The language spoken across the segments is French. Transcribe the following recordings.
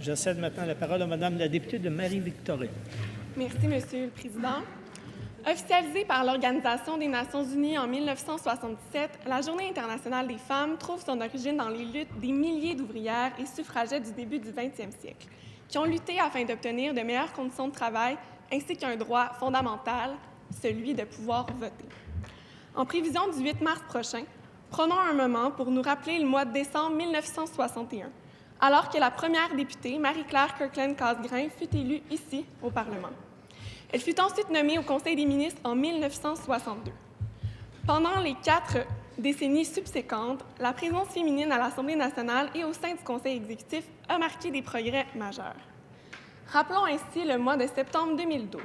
Je cède maintenant la parole à Madame la députée de Marie-Victorin. Merci, Monsieur le Président. Officialisée par l'Organisation des Nations unies en 1977, la Journée internationale des femmes trouve son origine dans les luttes des milliers d'ouvrières et suffragettes du début du 20e siècle, qui ont lutté afin d'obtenir de meilleures conditions de travail ainsi qu'un droit fondamental, celui de pouvoir voter. En prévision du 8 mars prochain, prenons un moment pour nous rappeler le mois de décembre 1961, alors que la première députée, Marie-Claire Kirkland-Casgrain, fut élue ici, au Parlement. Elle fut ensuite nommée au Conseil des ministres en 1962. Pendant les 4 décennies subséquentes, la présence féminine à l'Assemblée nationale et au sein du Conseil exécutif a marqué des progrès majeurs. Rappelons ainsi le mois de septembre 2012,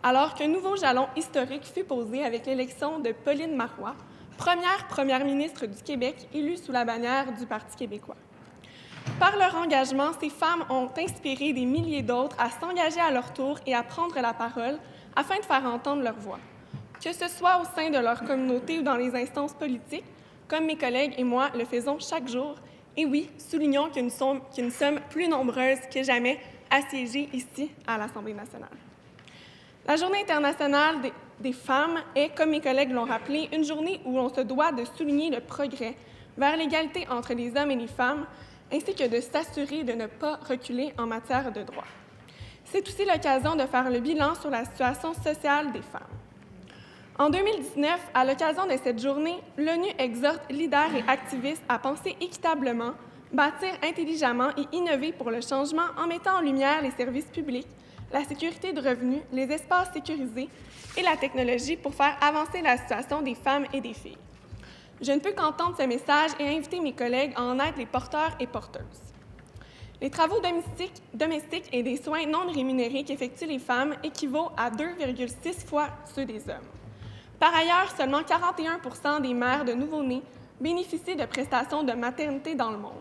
alors qu'un nouveau jalon historique fut posé avec l'élection de Pauline Marois, première ministre du Québec élue sous la bannière du Parti québécois. Par leur engagement, ces femmes ont inspiré des milliers d'autres à s'engager à leur tour et à prendre la parole afin de faire entendre leur voix, que ce soit au sein de leur communauté ou dans les instances politiques, comme mes collègues et moi le faisons chaque jour. Et oui, soulignons que nous sommes plus nombreuses que jamais à siéger ici à l'Assemblée nationale. La Journée internationale des femmes est, comme mes collègues l'ont rappelé, une journée où on se doit de souligner le progrès vers l'égalité entre les hommes et les femmes, ainsi que de s'assurer de ne pas reculer en matière de droits. C'est aussi l'occasion de faire le bilan sur la situation sociale des femmes. En 2019, à l'occasion de cette journée, l'ONU exhorte leaders et activistes à penser équitablement, bâtir intelligemment et innover pour le changement en mettant en lumière les services publics, la sécurité de revenus, les espaces sécurisés et la technologie pour faire avancer la situation des femmes et des filles. Je ne peux qu'entendre ce message et inviter mes collègues à en être les porteurs et porteuses. Les travaux domestiques et des soins non rémunérés qu'effectuent les femmes équivaut à 2,6 fois ceux des hommes. Par ailleurs, seulement 41% des mères de nouveau-nés bénéficient de prestations de maternité dans le monde.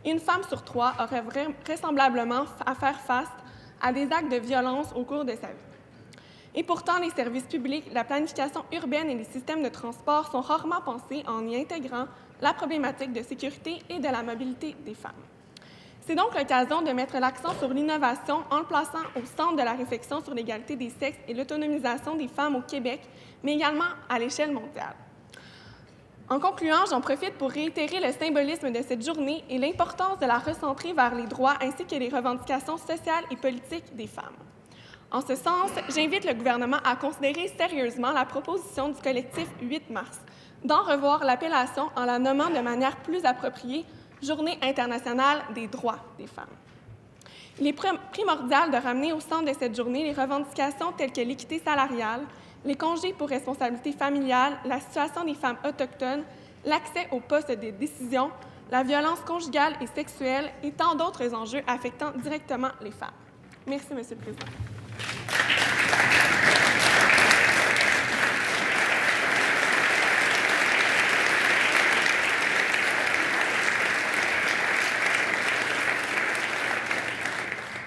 Et une femme sur 3 aurait vraisemblablement à faire face à des actes de violence au cours de sa vie. Et pourtant, les services publics, la planification urbaine et les systèmes de transport sont rarement pensés en y intégrant la problématique de sécurité et de la mobilité des femmes. C'est donc l'occasion de mettre l'accent sur l'innovation en le plaçant au centre de la réflexion sur l'égalité des sexes et l'autonomisation des femmes au Québec, mais également à l'échelle mondiale. En concluant, j'en profite pour réitérer le symbolisme de cette journée et l'importance de la recentrer vers les droits ainsi que les revendications sociales et politiques des femmes. En ce sens, j'invite le gouvernement à considérer sérieusement la proposition du collectif 8 mars d'en revoir l'appellation en la nommant de manière plus appropriée Journée internationale des droits des femmes. Il est primordial de ramener au centre de cette journée les revendications telles que l'équité salariale, les congés pour responsabilité familiale, la situation des femmes autochtones, l'accès aux postes de décision, la violence conjugale et sexuelle et tant d'autres enjeux affectant directement les femmes. Merci, Monsieur le Président.